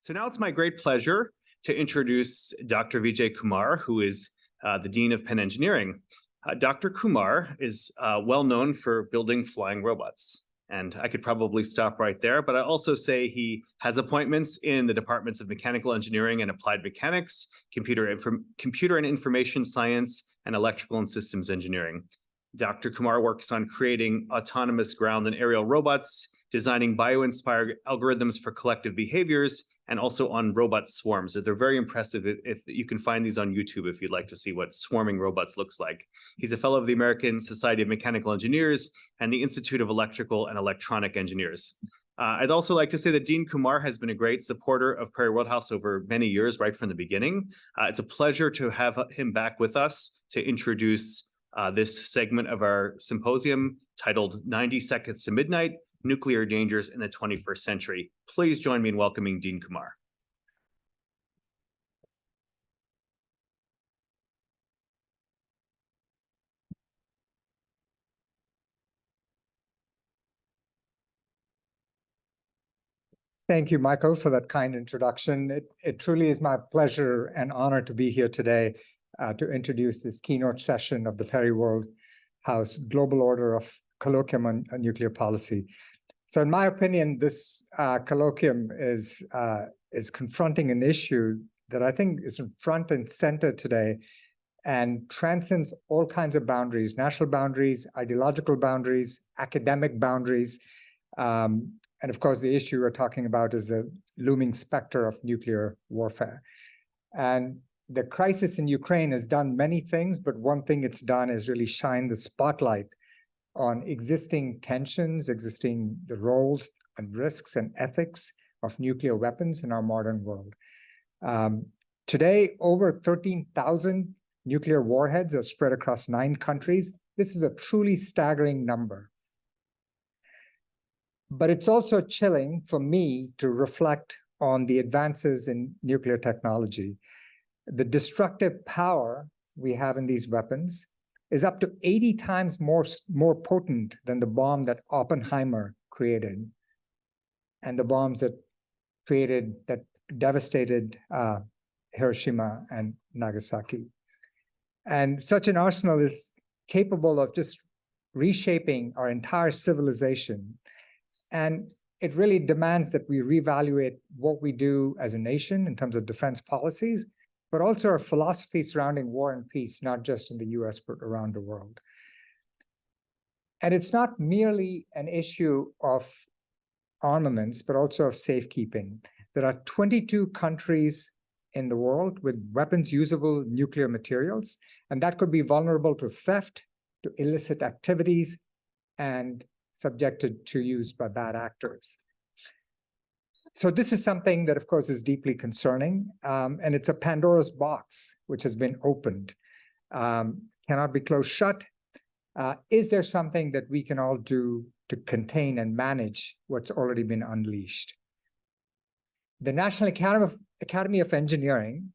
So now it's my great pleasure to introduce Dr. Vijay Kumar, who is the Dean of Penn Engineering. Dr. Kumar is well known for building flying robots. And I could probably stop right there, but I also say he has appointments in the departments of mechanical engineering and applied mechanics, computer and information science, and electrical and systems engineering. Dr. Kumar works on creating autonomous ground and aerial robots, designing bio-inspired algorithms for collective behaviors, and also on robot swarms. They're very impressive. If you can find these on YouTube if you'd like to see what swarming robots looks like. He's a fellow of the American Society of Mechanical Engineers and the Institute of Electrical and Electronic Engineers. I'd also like to say that Dean Kumar has been a great supporter of Perry Worldhouse over many years, right from the beginning. It's a pleasure to have him back with us to introduce this segment of our symposium titled 90 Seconds to Midnight, Nuclear Dangers in the 21st Century. Please join me in welcoming Dean Kumar. Thank you, Michael, for that kind introduction. It truly is my pleasure and honor to be here today to introduce this keynote session of the Perry Worldhouse Global Order of Colloquium on Nuclear Policy. So in my opinion, this colloquium is confronting an issue that I think is front and center today and transcends all kinds of boundaries, national boundaries, ideological boundaries, academic boundaries. And of course, the issue we're talking about is the looming specter of nuclear warfare. And the crisis in Ukraine has done many things, but one thing it's done is really shine the spotlight on existing tensions, the roles and risks and ethics of nuclear weapons in our modern world. Today, over 13,000 nuclear warheads are spread across 9 countries. This is a truly staggering number. But it's also chilling for me to reflect on the advances in nuclear technology. The destructive power we have in these weapons is up to 80 times more potent than the bomb that Oppenheimer created and the bombs that devastated Hiroshima and Nagasaki. And such an arsenal is capable of just reshaping our entire civilization. And it really demands that we reevaluate what we do as a nation in terms of defense policies, but also our philosophy surrounding war and peace, not just in the US, but around the world. And it's not merely an issue of armaments, but also of safekeeping. There are 22 countries in the world with weapons-usable nuclear materials, and that could be vulnerable to theft, to illicit activities, and subjected to use by bad actors. So this is something that, of course, is deeply concerning, and it's a Pandora's box, which has been opened, cannot be closed shut. Is there something that we can all do to contain and manage what's already been unleashed? The National Academy of Engineering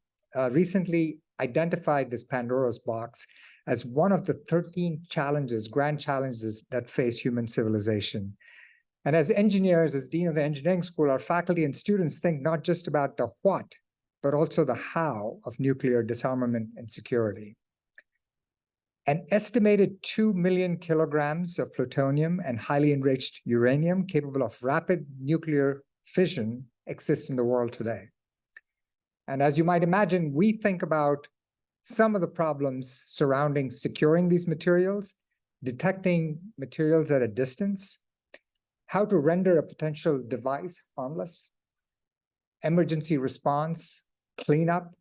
recently identified this Pandora's box as one of the 13 grand challenges that face human civilization. And as engineers, as Dean of the Engineering School, our faculty and students think not just about the what, but also the how of nuclear disarmament and security. An estimated 2 million kilograms of plutonium and highly enriched uranium capable of rapid nuclear fission exist in the world today. And as you might imagine, we think about some of the problems surrounding securing these materials, detecting materials at a distance, how to render a potential device harmless, emergency response, cleanup,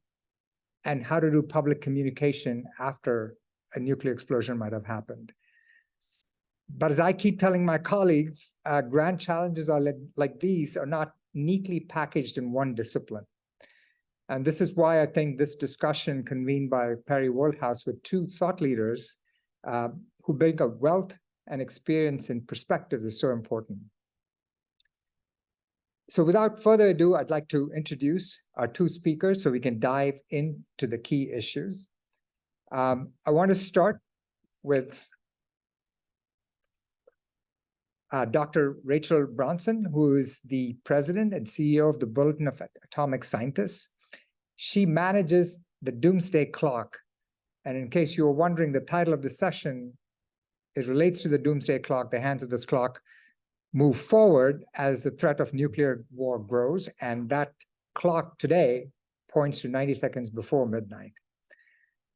and how to do public communication after a nuclear explosion might have happened. But as I keep telling my colleagues, grand challenges like these are not neatly packaged in one discipline. And this is why I think this discussion convened by Perry Worldhouse with 2 thought leaders who bring a wealth and experience and perspectives is so important. So without further ado, I'd like to introduce our 2 speakers so we can dive into the key issues. I want to start with Dr. Rachel Bronson, who is the president and CEO of the Bulletin of Atomic Scientists. She manages the Doomsday Clock. And in case you were wondering, the title of the session, it relates to the Doomsday Clock. The hands of this clock move forward as the threat of nuclear war grows, and that clock today points to 90 seconds before midnight.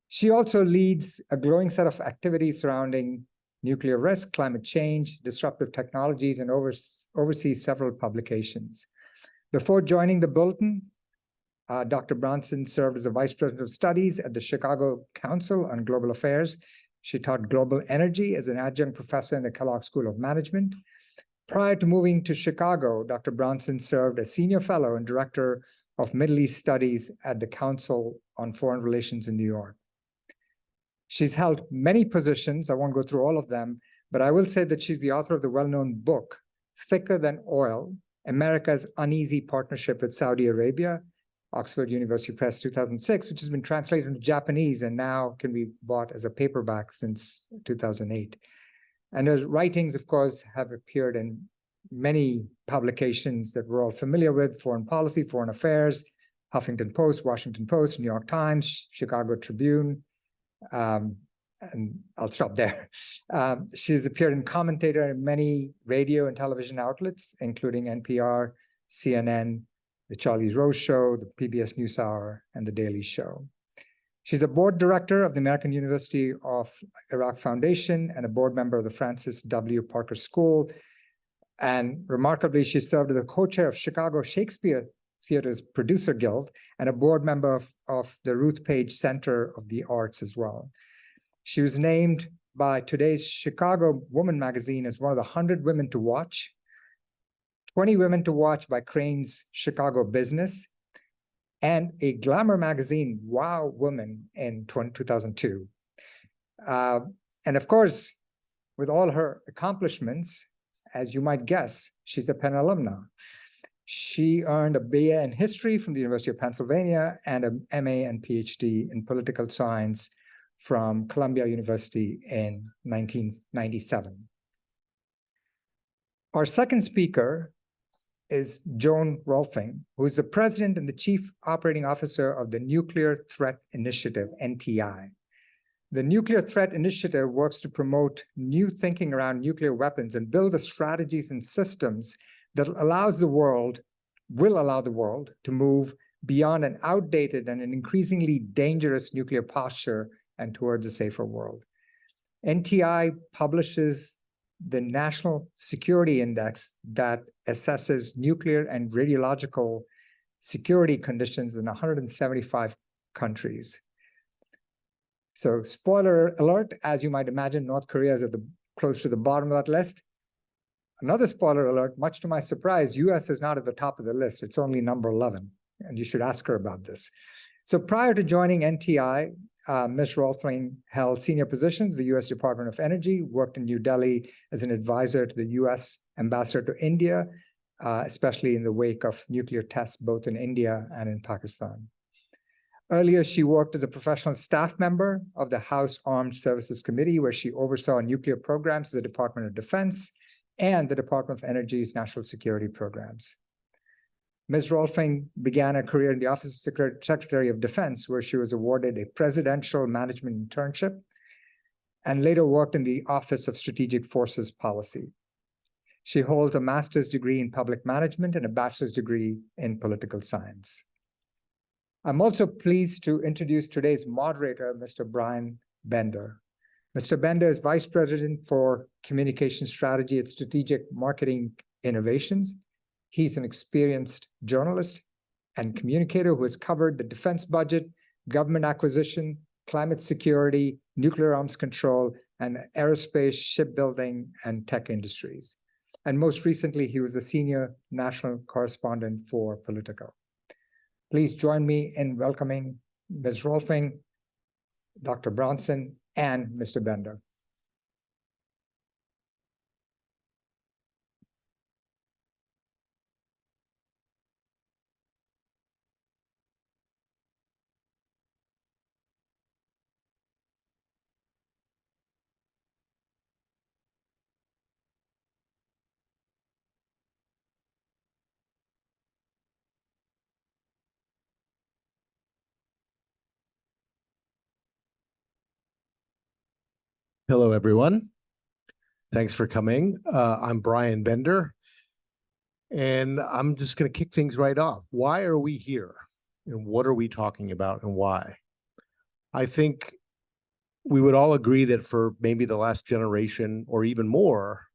She also leads a growing set of activities surrounding nuclear risk, climate change, disruptive technologies, and oversees several publications. Before joining the Bulletin, Dr. Bronson served as a vice president of studies at the Chicago Council on Global Affairs. She taught global energy as an adjunct professor in the Kellogg School of Management. Prior to moving to Chicago, Dr. Bronson served as senior fellow and director of Middle East Studies at the Council on Foreign Relations in New York. She's held many positions. I won't go through all of them, but I will say that she's the author of the well-known book, Thicker Than Oil, America's Uneasy Partnership with Saudi Arabia, Oxford University Press, 2006, which has been translated into Japanese and now can be bought as a paperback since 2008. And her writings, of course, have appeared in many publications that we're all familiar with: Foreign Policy, Foreign Affairs, Huffington Post, Washington Post, New York Times, Chicago Tribune, and I'll stop there. She's appeared and commentator in many radio and television outlets, including NPR, CNN, The Charlie Rose Show, the PBS NewsHour, and The Daily Show. She's a board director of the American University of Iraq Foundation and a board member of the Francis W. Parker School. And remarkably, she served as the co-chair of Chicago Shakespeare Theater's Producer Guild and a board member of the Ruth Page Center of the Arts as well. She was named by today's Chicago Woman magazine as one of the 100 women to watch, 20 women to watch by Crain's Chicago Business, and a Glamour magazine Wow Woman in 2002. And of course, with all her accomplishments, as you might guess, she's a Penn alumna. She earned a BA in history from the University of Pennsylvania and an MA and PhD in political science from Columbia University in 1997. Our second speaker is Joan Rohlfing, who is the president and the chief operating officer of the Nuclear Threat Initiative, NTI. The Nuclear Threat Initiative works to promote new thinking around nuclear weapons and build the strategies and systems that will allow the world to move beyond an outdated and an increasingly dangerous nuclear posture and towards a safer world. NTI publishes the National Security Index that assesses nuclear and radiological security conditions in 175 countries. So spoiler alert, as you might imagine, North Korea is close to the bottom of that list. Another spoiler alert, much to my surprise, US is not at the top of the list. It's only number 11, and you should ask her about this. So prior to joining NTI, Ms. Rohlfing held senior positions at the US Department of Energy, worked in New Delhi as an advisor to the US ambassador to India, especially in the wake of nuclear tests, both in India and in Pakistan. Earlier, she worked as a professional staff member of the House Armed Services Committee, where she oversaw nuclear programs of the Department of Defense and the Department of Energy's national security programs. Ms. Rohlfing began her career in the Office of Secretary of Defense, where she was awarded a presidential management internship and later worked in the Office of Strategic Forces Policy. She holds a master's degree in public management and a bachelor's degree in political science. I'm also pleased to introduce today's moderator, Mr. Brian Bender. Mr. Bender is Vice President for Communication Strategy at Strategic Marketing Innovations. He's an experienced journalist and communicator who has covered the defense budget, government acquisition, climate security, nuclear arms control, and aerospace, shipbuilding, and tech industries. And most recently, he was a senior national correspondent for Politico. Please join me in welcoming Ms. Rohlfing, Dr. Bronson, and Mr. Bender. Hello, everyone. Thanks for coming. I'm Brian Bender, and I'm just going to kick things right off. Why are we here, and what are we talking about, and why? I think we would all agree that for maybe the last generation or even more,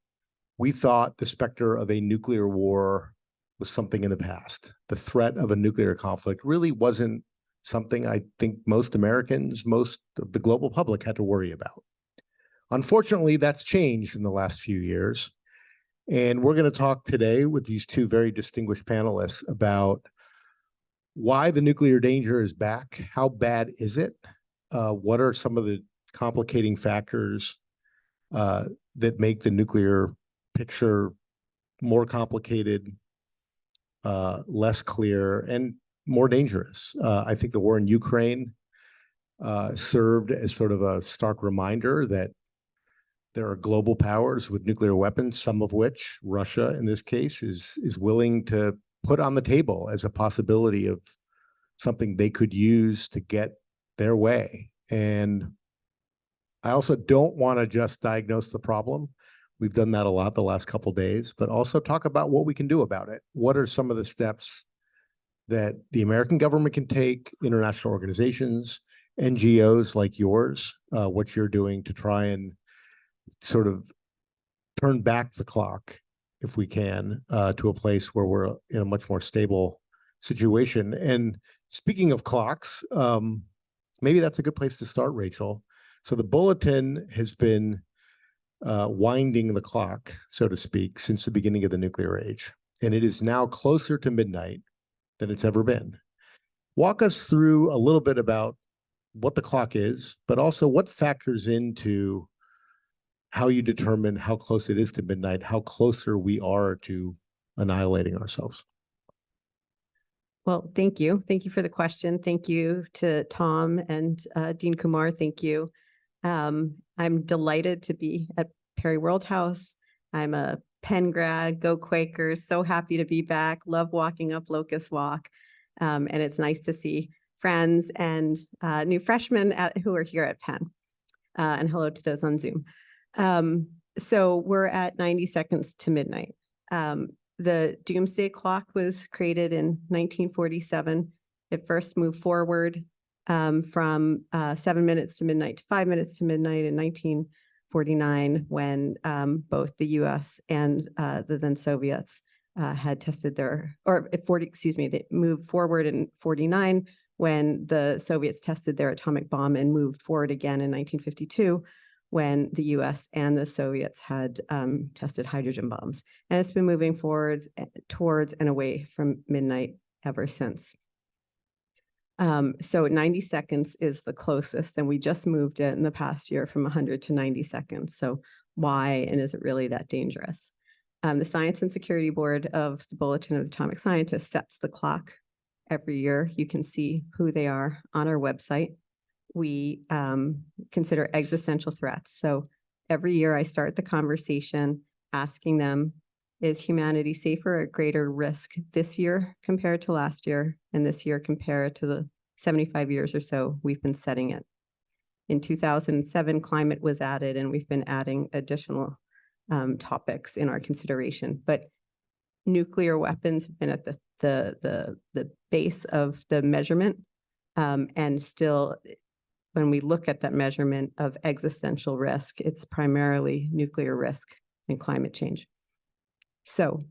we thought the specter of a nuclear war was something in the past. The threat of a nuclear conflict really wasn't something I think most Americans, most of the global public had to worry about. Unfortunately, that's changed in the last few years. And we're going to talk today with these two very distinguished panelists about why the nuclear danger is back. How bad is it? What are some of the complicating factors that make the nuclear picture more complicated, less clear, and more dangerous? I think the war in Ukraine served as sort of a stark reminder that there are global powers with nuclear weapons, some of which Russia, in this case, is willing to put on the table as a possibility of something they could use to get their way. And I also don't want to just diagnose the problem. We've done that a lot the last couple of days, but also talk about what we can do about it. What are some of the steps that the American government can take, international organizations, NGOs like yours, what you're doing to try and sort of turn back the clock, if we can, to a place where we're in a much more stable situation. And speaking of clocks, maybe that's a good place to start, Rachel. So the Bulletin has been winding the clock, so to speak, since the beginning of the nuclear age. And it is now closer to midnight than it's ever been. Walk us through a little bit about what the clock is, but also what factors into how you determine how close it is to midnight, how closer we are to annihilating ourselves. Well, thank you. Thank you for the question. Thank you to Tom and Dean Kumar. Thank you. I'm delighted to be at Perry Worldhouse. I'm a Penn grad, go Quakers, so happy to be back. Love walking up Locust Walk. And it's nice to see friends and new freshmen who are here at Penn. And hello to those on Zoom. So we're at 90 seconds to midnight. The Doomsday Clock was created in 1947. It first moved forward from 7 minutes to midnight to 5 minutes to midnight in 1949, when both the US and the then Soviets had tested their, or 40, excuse me, they moved forward in 49 when the Soviets tested their atomic bomb, and moved forward again in 1952 when the US and the Soviets had tested hydrogen bombs. And it's been moving forwards towards and away from midnight ever since. So 90 seconds is the closest, and we just moved it in the past year from 100 to 90 seconds. So why, and is it really that dangerous? The Science and Security Board of the Bulletin of Atomic Scientists sets the clock every year. You can see who they are on our website. We consider existential threats. So every year I start the conversation asking them, is humanity safer or at greater risk this year compared to last year, and this year compared to the 75 years or so we've been setting it? In 2007, climate was added, and we've been adding additional topics in our consideration. But nuclear weapons have been at the base of the measurement, and still, when we look at that measurement of existential risk, it's primarily nuclear risk and climate change. So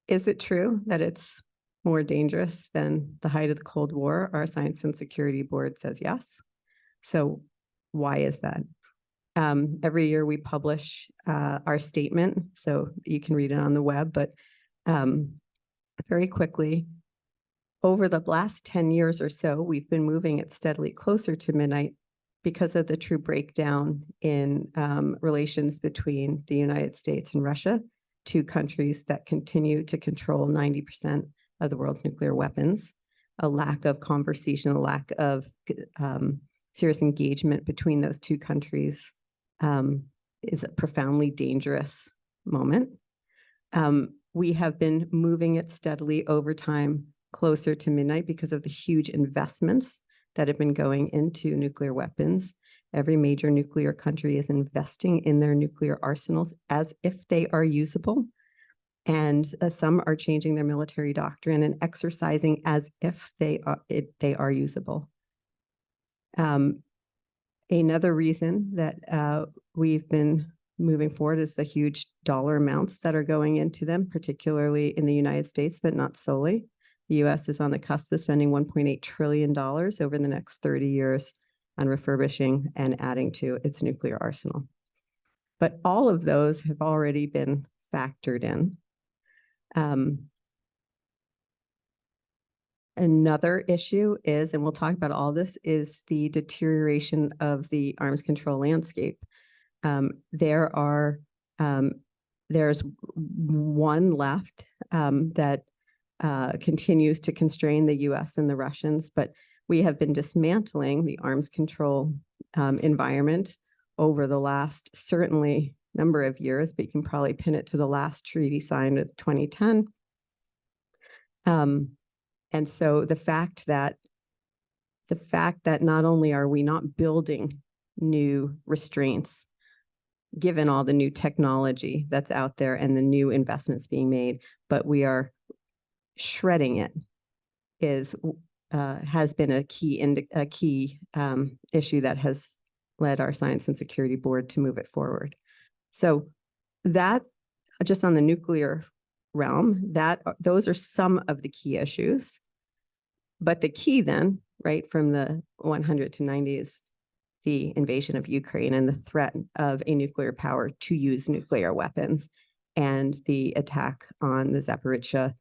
is it true that it's more dangerous than the height of the Cold War? Our Science and Security Board says yes. So why is that? Every year we publish our statement, so you can read it on the web, but very quickly, over the last 10 years or so, we've been moving it steadily closer to midnight because of the true breakdown in relations between the United States and Russia, two countries that continue to control 90% of the world's nuclear weapons, a lack of conversation, a lack of serious engagement between those two countries is a profoundly dangerous moment. We have been moving it steadily over time closer to midnight because of the huge investments that have been going into nuclear weapons. Every major nuclear country is investing in their nuclear arsenals as if they are usable. And some are changing their military doctrine and exercising as if they are usable. Another reason that we've been moving forward is the huge dollar amounts that are going into them, particularly in the United States, but not solely. The US is on the cusp of spending $1.8 trillion over the next 30 years on refurbishing and adding to its nuclear arsenal. But all of those have already been factored in. Another issue is, and we'll talk about all this, is the deterioration of the arms control landscape. There's one left that continues to constrain the US and the Russians, but we have been dismantling the arms control environment over the last certainly number of years, but you can probably pin it to the last treaty signed in 2010. And so the fact that not only are we not building new restraints, given all the new technology that's out there and the new investments being made, but we are shredding it, has been a key issue that has led our Science and Security Board to move it forward. So that, just on the nuclear realm, those are some of the key issues. But the key then, right, from the 100 to 90 is the invasion of Ukraine and the threat of a nuclear power to use nuclear weapons and the attack on the Zaporizhzhia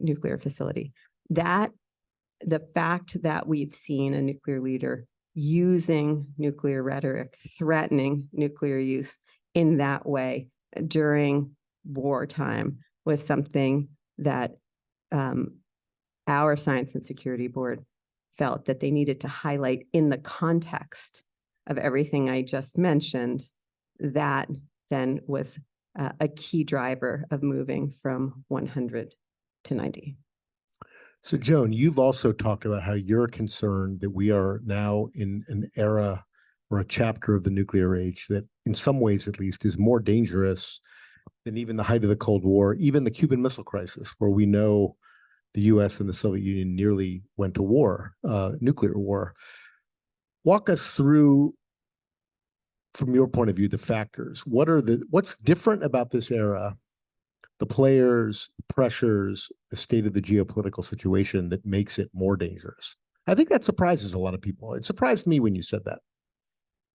nuclear facility. That the fact that we've seen a nuclear leader using nuclear rhetoric, threatening nuclear use in that way during wartime was something that our Science and Security Board felt that they needed to highlight in the context of everything I just mentioned. That then was a key driver of moving from 100 to 90. So Joan, you've also talked about how you're concerned that we are now in an era or a chapter of the nuclear age that in some ways at least is more dangerous than even the height of the Cold War, even the Cuban Missile Crisis, where we know the US and the Soviet Union nearly went to war, nuclear war. Walk us through, from your point of view, the factors. What's different about this era, the players, the pressures, the state of the geopolitical situation that makes it more dangerous? I think that surprises a lot of people. It surprised me when you said that.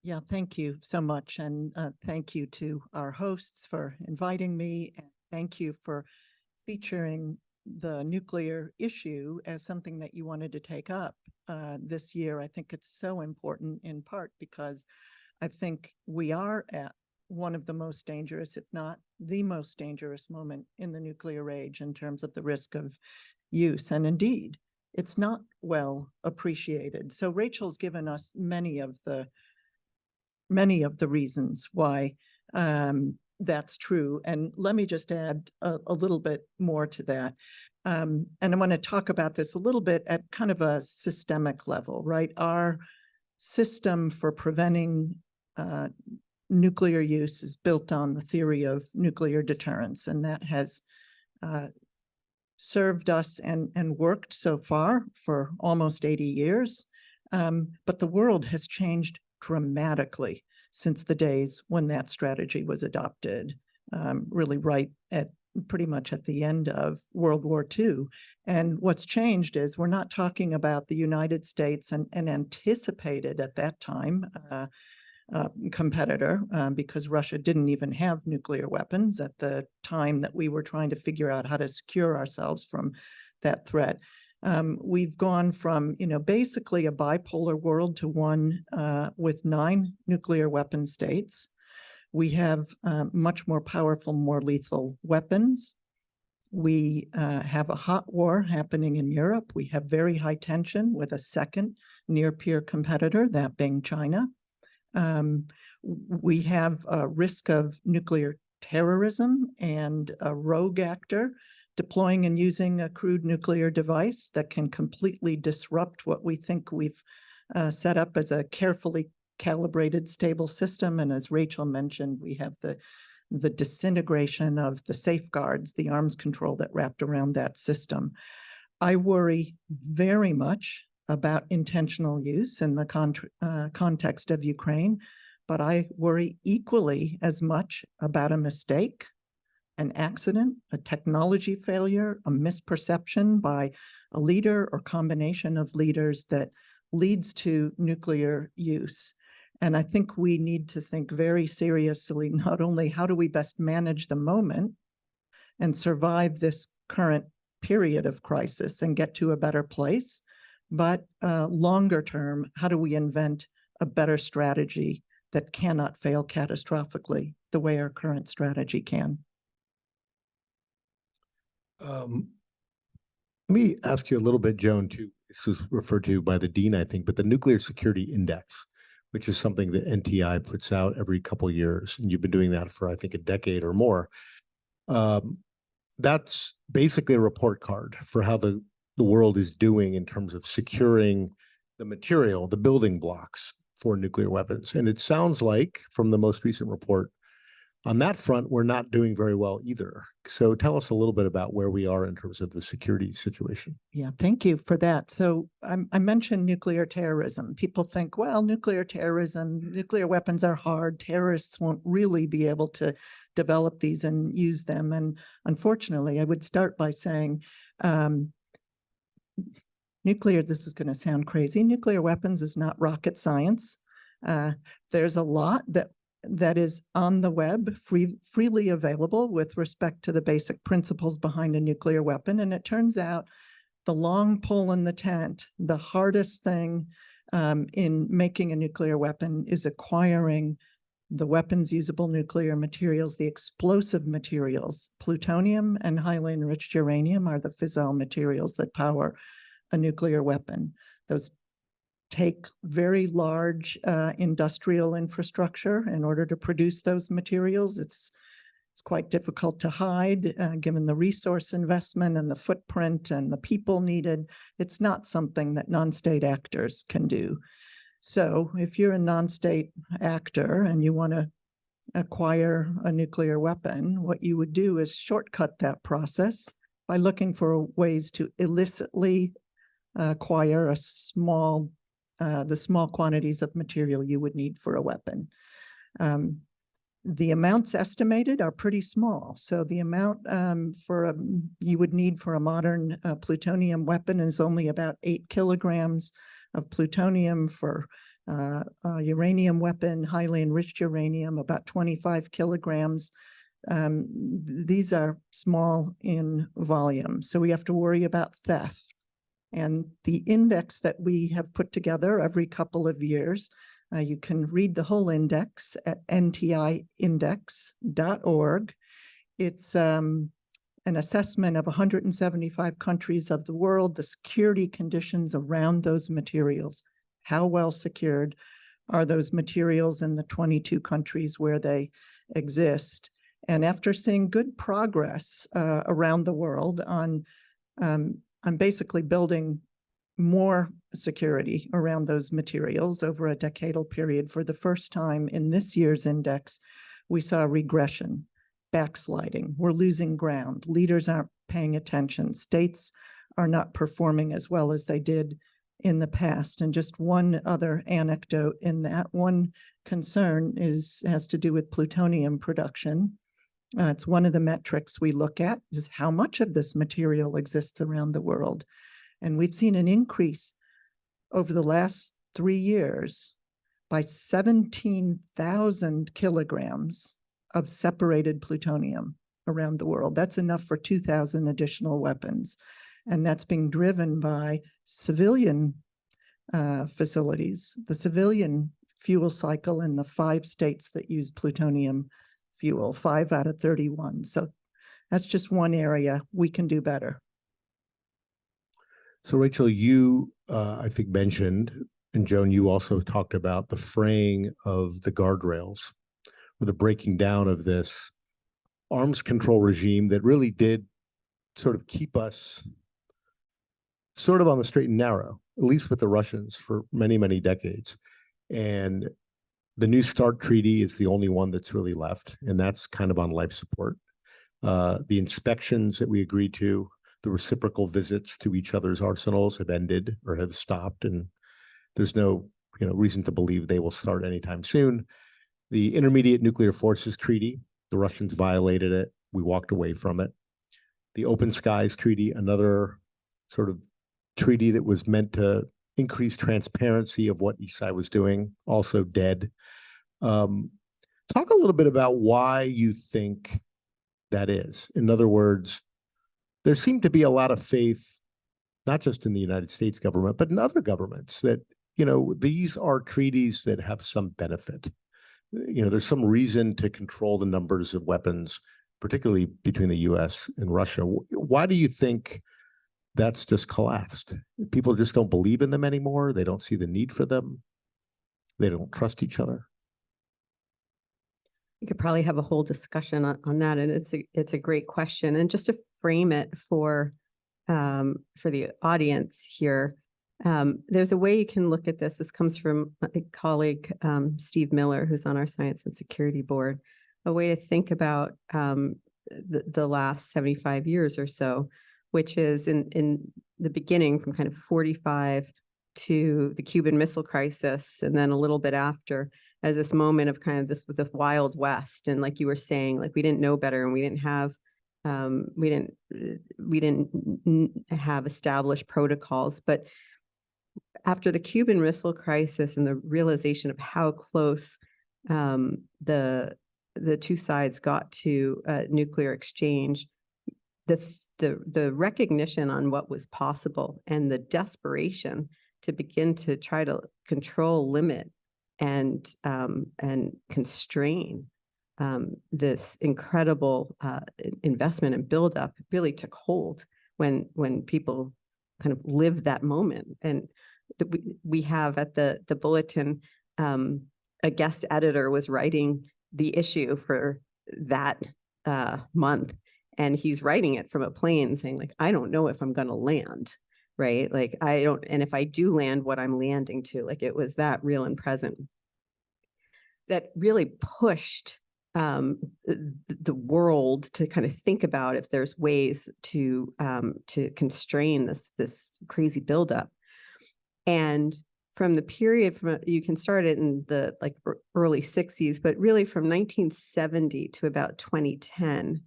Yeah, thank you so much. And thank you to our hosts for inviting me. And thank you for featuring the nuclear issue as something that you wanted to take up this year. I think it's so important in part because I think we are at one of the most dangerous, if not the most dangerous moment in the nuclear age in terms of the risk of use. And indeed, it's not well appreciated. So Rachel's given us many of the reasons why that's true. And let me just add a little bit more to that. And I want to talk about this a little bit at kind of a systemic level, right? Our system for preventing nuclear use is built on the theory of nuclear deterrence, and that has served us and worked so far for almost 80 years. But the world has changed dramatically since the days when that strategy was adopted, really right at pretty much at the end of World War II. And what's changed is we're not talking about the United States and anticipated at that time competitor, because Russia didn't even have nuclear weapons at the time that we were trying to figure out how to secure ourselves from that threat. We've gone from, basically a bipolar world to one with 9 nuclear weapon states. We have much more powerful, more lethal weapons. We have a hot war happening in Europe. We have very high tension with a second near-peer competitor, that being China. We have a risk of nuclear terrorism and a rogue actor deploying and using a crude nuclear device that can completely disrupt what we think we've set up as a carefully calibrated, stable system. And as Rachel mentioned, we have the disintegration of the safeguards, the arms control that wrapped around that system. I worry very much about intentional use in the context of Ukraine, but I worry equally as much about a mistake, an accident, a technology failure, a misperception by a leader or combination of leaders that leads to nuclear use. And I think we need to think very seriously, not only how do we best manage the moment and survive this current period of crisis and get to a better place, but longer term, how do we invent a better strategy that cannot fail catastrophically the way our current strategy can? Let me ask you a little bit, Joan, too. This was referred to by the dean, I think, but the Nuclear Security Index, which is something that NTI puts out every couple of years, and you've been doing that for, I think, a decade or more. That's basically a report card for how the world is doing in terms of securing the material, the building blocks for nuclear weapons. And it sounds like, from the most recent report, on that front, we're not doing very well either. So tell us a little bit about where we are in terms of the security situation. Yeah, thank you for that. So I mentioned nuclear terrorism. People think, well, nuclear terrorism, nuclear weapons are hard. Terrorists won't really be able to develop these and use them. And unfortunately, I would start by saying nuclear, this is going to sound crazy, nuclear weapons is not rocket science. There's a lot that is on the web, freely available with respect to the basic principles behind a nuclear weapon. And it turns out the long pole in the tent, the hardest thing in making a nuclear weapon is acquiring the weapons usable nuclear materials, the explosive materials. Plutonium and highly enriched uranium are the fissile materials that power a nuclear weapon. Those take very large industrial infrastructure in order to produce those materials. It's quite difficult to hide given the resource investment and the footprint and the people needed. It's not something that non-state actors can do. So if you're a non-state actor and you want to acquire a nuclear weapon, what you would do is shortcut that process by looking for ways to illicitly acquire the small quantities of material you would need for a weapon. The amounts estimated are pretty small. So the amount you would need for a modern plutonium weapon is only about 8 kilograms of plutonium. For a uranium weapon, highly enriched uranium, about 25 kilograms. These are small in volume. So we have to worry about theft. And the index that we have put together every couple of years, you can read the whole index at ntiindex.org. It's an assessment of 175 countries of the world, the security conditions around those materials. How well secured are those materials in the 22 countries where they exist? And after seeing good progress around the world on basically building more security around those materials over a decadal period, for the first time in this year's index, we saw regression, backsliding. We're losing ground. Leaders aren't paying attention. States are not performing as well as they did in the past. And just one other anecdote in that, one concern has to do with plutonium production. It's one of the metrics we look at, is how much of this material exists around the world. And we've seen an increase over the last 3 years by 17,000 kilograms of separated plutonium around the world. That's enough for 2,000 additional weapons. And that's being driven by civilian facilities, the civilian fuel cycle in the 5 states that use plutonium fuel, 5 out of 31. So that's just one area we can do better. So Rachel, you, I think, mentioned, and Joan, you also talked about the fraying of the guardrails, or the breaking down of this arms control regime that really did sort of keep us sort of on the straight and narrow at least with the Russians, for many, many decades. And the New START treaty is the only one that's really left, and that's kind of on life support. The inspections that we agreed to, the reciprocal visits to each other's arsenals have ended or have stopped, and there's no reason to believe they will start anytime soon. The Intermediate Nuclear Forces Treaty, the Russians violated it. We walked away from it. The Open Skies Treaty, another sort of treaty that was meant to increase transparency of what each side was doing, also dead. Talk a little bit about why you think that is. In other words, there seemed to be a lot of faith, not just in the United States government, but in other governments that, these are treaties that have some benefit. There's some reason to control the numbers of weapons, particularly between the US and Russia. Why do you think that's just collapsed? People just don't believe in them anymore. They don't see the need for them. They don't trust each other. You could probably have a whole discussion on that, and it's a great question. And just to frame it for the audience here, there's a way you can look at this. This comes from a colleague, Steve Miller, who's on our Science and Security Board. A way to think about the last 75 years or so, which is in the beginning from kind of 45 to the Cuban Missile Crisis, and then a little bit after, as this moment of kind of this with the Wild West. And like you were saying, like we didn't know better, and we didn't have established protocols. But after the Cuban Missile Crisis and the realization of how close the two sides got to nuclear exchange, the recognition on what was possible and the desperation to begin to try to control, limit, and constrain this incredible investment and buildup really took hold when people kind of lived that moment. And we have at the Bulletin, a guest editor was writing the issue for that month, and he's writing it from a plane saying, like, I don't know if I'm going to land, right? Like, I don't, and if I do land, what I'm landing to, like, it was that real and present that really pushed the world to kind of think about if there's ways to constrain this crazy buildup. And from the period you can start it in the early 60s, but really from 1970 to about 2010,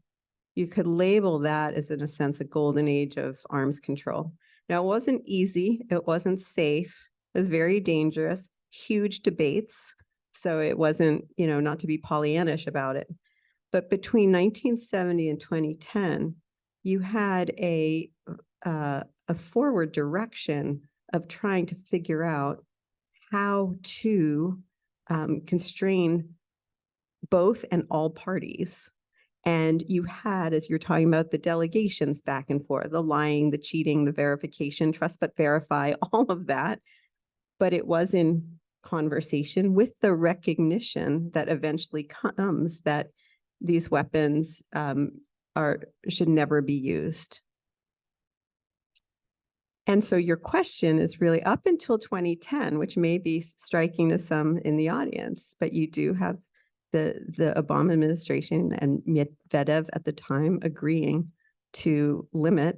you could label that as, in a sense, a golden age of arms control. Now, it wasn't easy. It wasn't safe. It was very dangerous, huge debates. So it wasn't, not to be Pollyannish about it. But between 1970 and 2010, you had a forward direction of trying to figure out how to constrain both and all parties. And you had, as you're talking about, the delegations back and forth, the lying, the cheating, the verification, trust but verify, all of that. But it was in conversation with the recognition that eventually comes that these weapons should never be used. And so your question is really up until 2010, which may be striking to some in the audience, but you do have the Obama administration and Medvedev at the time agreeing to limit,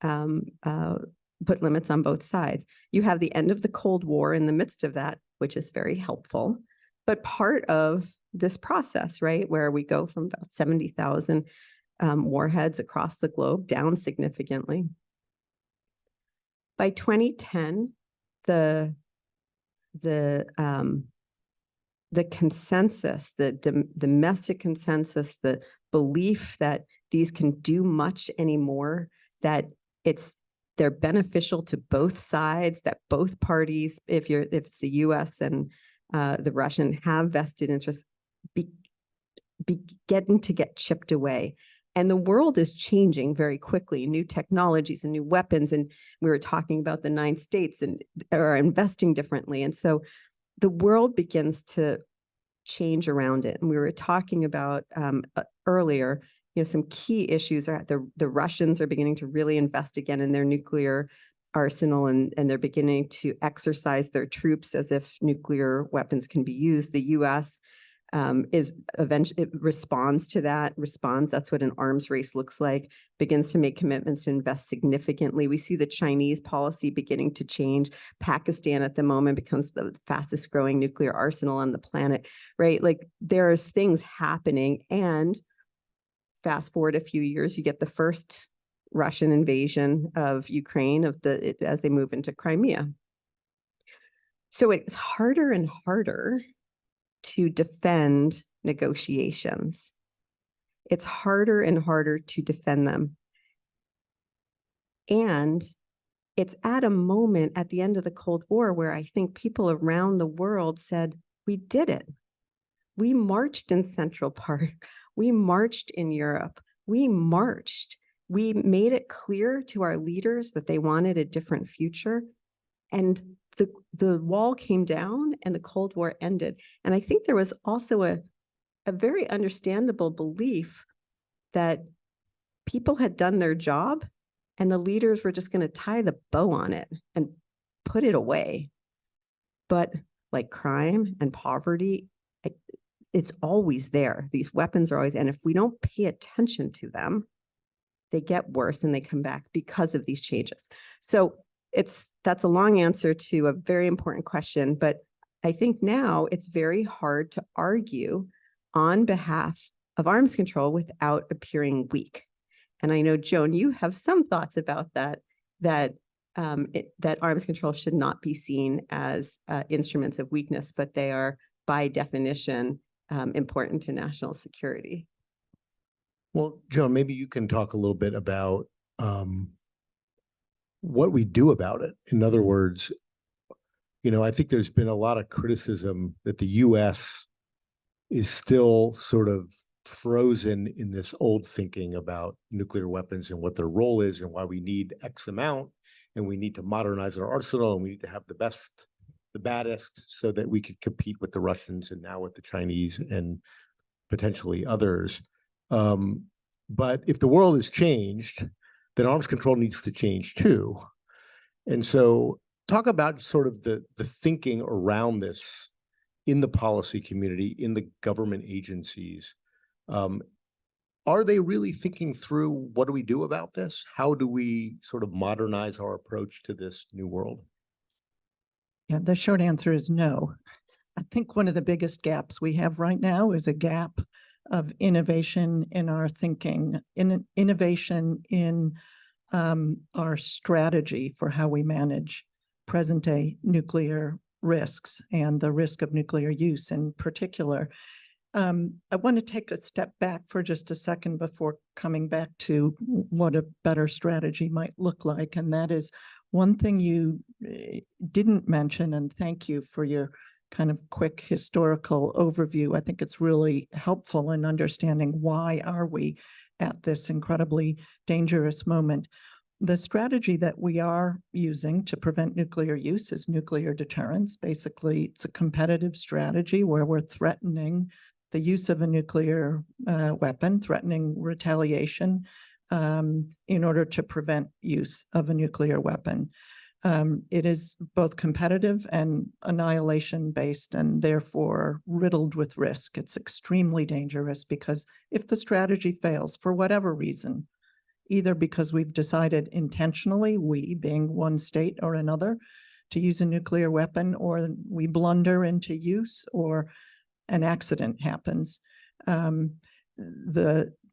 put limits on both sides. You have the end of the Cold War in the midst of that, which is very helpful, but part of this process, right, where we go from about 70,000 warheads across the globe down significantly. By 2010, the consensus, the domestic consensus, the belief that these can do much anymore, that they're beneficial to both sides, that both parties, if it's the US and the Russian, have vested interests, getting to get chipped away. And the world is changing very quickly, new technologies and new weapons. And we were talking about the 9 states and are investing differently. And so the world begins to change around it. And we were talking about earlier, some key issues are the Russians are beginning to really invest again in their nuclear arsenal and they're beginning to exercise their troops as if nuclear weapons can be used. The US is eventually responds to that, that's what an arms race looks like, begins to make commitments to invest significantly. We see the Chinese policy beginning to change. Pakistan at the moment becomes the fastest growing nuclear arsenal on the planet, right? Like there's things happening, and fast forward a few years, you get the first Russian invasion of Ukraine as they move into Crimea. So it's harder and harder to defend negotiations. It's harder and harder to defend them. And it's at a moment at the end of the Cold War where I think people around the world said, we did it. We marched in Central Park. We marched in Europe. We marched. We made it clear to our leaders that they wanted a different future. And the wall came down and the Cold War ended. And I think there was also a very understandable belief that people had done their job and the leaders were just going to tie the bow on it and put it away. But like crime and poverty, it's always there. These weapons are always, and if we don't pay attention to them, they get worse and they come back because of these changes. So that's a long answer to a very important question, but I think now it's very hard to argue on behalf of arms control without appearing weak. And I know, Joan, you have some thoughts about that arms control should not be seen as instruments of weakness, but they are by definition important to national security. Well, Joan, maybe you can talk a little bit about what we do about it. In other words, I think there's been a lot of criticism that the US is still sort of frozen in this old thinking about nuclear weapons and what their role is and why we need X amount, and we need to modernize our arsenal, and we need to have the best, the baddest, so that we could compete with the Russians and now with the Chinese and potentially others. But if the world has changed, then arms control needs to change too. And so talk about sort of the thinking around this in the policy community, in the government agencies. Are they really thinking through, what do we do about this? How do we sort of modernize our approach to this new world? Yeah, the short answer is no. I think one of the biggest gaps we have right now is a gap of innovation in our thinking, innovation in our strategy for how we manage present-day nuclear risks and the risk of nuclear use in particular. I want to take a step back for just a second before coming back to what a better strategy might look like. And that is one thing you didn't mention, and thank you for your kind of quick historical overview. I think it's really helpful in understanding why are we at this incredibly dangerous moment. The strategy that we are using to prevent nuclear use is nuclear deterrence. Basically, it's a competitive strategy where we're threatening the use of a nuclear weapon, threatening retaliation in order to prevent use of a nuclear weapon. It is both competitive and annihilation based, and therefore riddled with risk. It's extremely dangerous because if the strategy fails for whatever reason, either because we've decided intentionally, we being one state or another, to use a nuclear weapon, or we blunder into use, or an accident happens,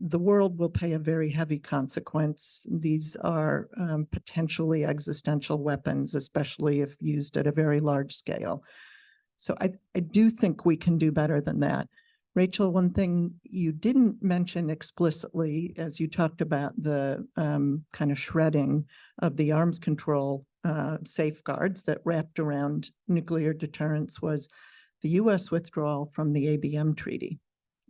the world will pay a very heavy consequence. These are potentially existential weapons, especially if used at a very large scale. So I do think we can do better than that. Rachel, one thing you didn't mention explicitly as you talked about the kind of shredding of the arms control safeguards that wrapped around nuclear deterrence was the US withdrawal from the ABM treaty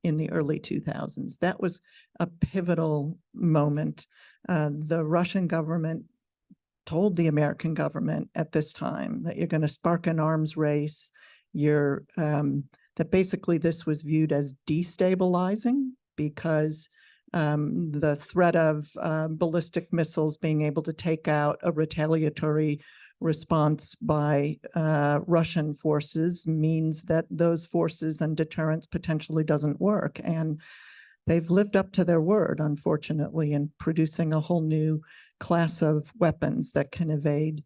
in the early 2000s. That was a pivotal moment. The Russian government told the American government at this time that you're going to spark an arms race. That basically this was viewed as destabilizing because The threat of ballistic missiles being able to take out a retaliatory response by Russian forces means that those forces and deterrence potentially doesn't work. And they've lived up to their word, unfortunately, in producing a whole new class of weapons that can evade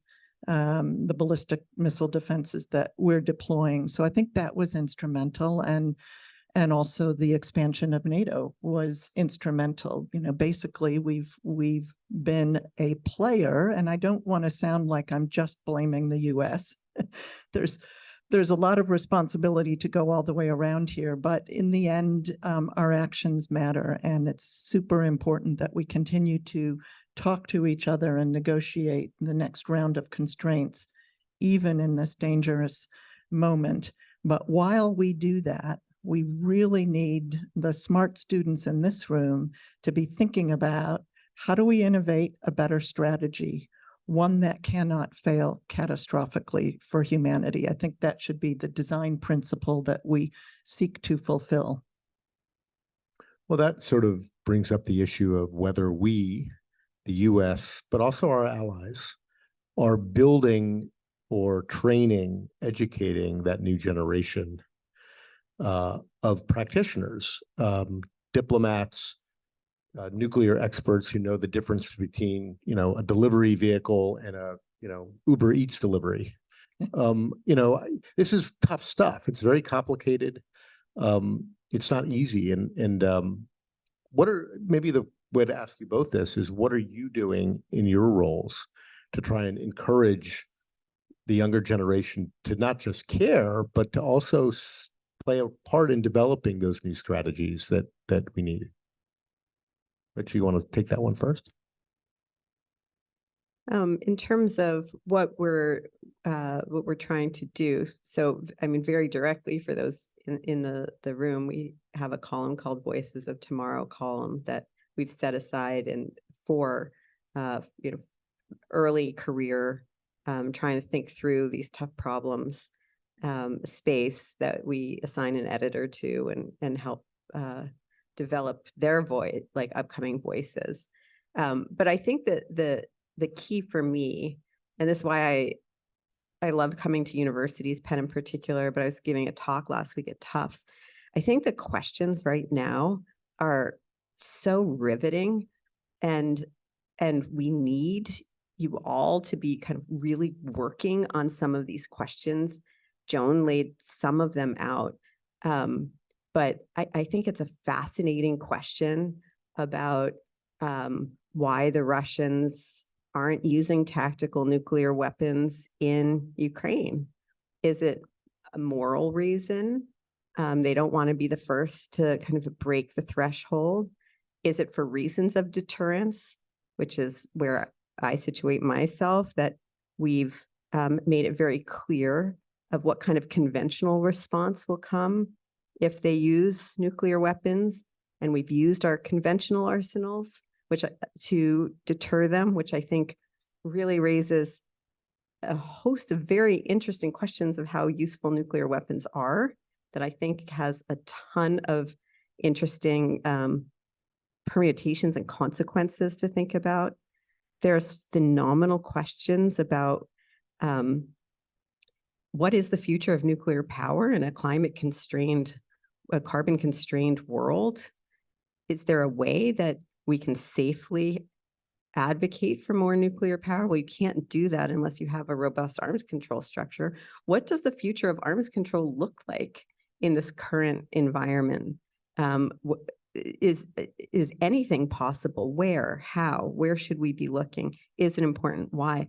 the ballistic missile defenses that we're deploying. So I think that was instrumental. And also the expansion of NATO was instrumental. You know, basically we've been a player, and I don't want to sound like I'm just blaming the US. There's a lot of responsibility to go all the way around here, but in the end, our actions matter, and it's super important that we continue to talk to each other and negotiate the next round of constraints, even in this dangerous moment. But while we do that, we really need the smart students in this room to be thinking about, how do we innovate a better strategy, one that cannot fail catastrophically for humanity? I think that should be the design principle that we seek to fulfill. Well, that sort of brings up the issue of whether we, the US, but also our allies, are building or training, educating that new generation of practitioners, diplomats, nuclear experts who know the difference between, you know, a delivery vehicle and a, you know, Uber Eats delivery. You know, this is tough stuff. It's very complicated. It's not easy. And what are, maybe the way to ask you both this is, what are you doing in your roles to try and encourage the younger generation to not just care, but to also play a part in developing those new strategies that we need? Rachel, you want to take that one first? In terms of what we're trying to do, so I mean, very directly for those in the room, we have a column called Voices of Tomorrow column that we've set aside and for you know, early career, trying to think through these tough problems, space that we assign an editor to and help develop their voice, like upcoming voices. But I think that the key for me, and this is why I love coming to universities, Penn in particular, but I was giving a talk last week at Tufts. I think the questions right now are so riveting, and we need you all to be kind of really working on some of these questions. Joan laid some of them out, but I think it's a fascinating question about why the Russians aren't using tactical nuclear weapons in Ukraine. Is it a moral reason? They don't want to be the first to kind of break the threshold. Is it for reasons of deterrence, which is where I situate myself, that we've made it very clear of what kind of conventional response will come if they use nuclear weapons, and we've used our conventional arsenals which to deter them, which I think really raises a host of very interesting questions of how useful nuclear weapons are, that I think has a ton of interesting permutations and consequences to think about. There's phenomenal questions about what is the future of nuclear power in a climate-constrained, a carbon-constrained world? Is there a way that we can safely advocate for more nuclear power? Well, you can't do that unless you have a robust arms control structure. What does the future of arms control look like in this current environment? Is anything possible? Where? How? Where should we be looking? Is it important? Why?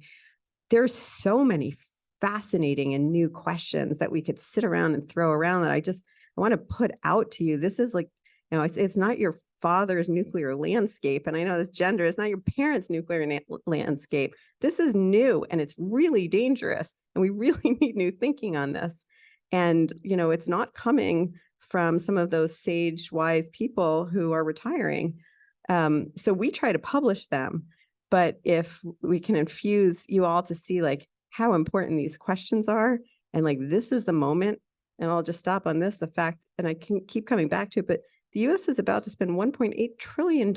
There's so many fascinating and new questions that we could sit around and throw around that I want to put out to you. This is like, you know, it's not your father's nuclear landscape. And I know this gender is not your parents' nuclear landscape. This is new and it's really dangerous. And we really need new thinking on this. And, you know, it's not coming from some of those sage, wise people who are retiring. So we try to publish them. But if we can infuse you all to see like how important these questions are, and like this is the moment, and I'll just stop on this, the fact, and I can keep coming back to it, but the US is about to spend $1.8 trillion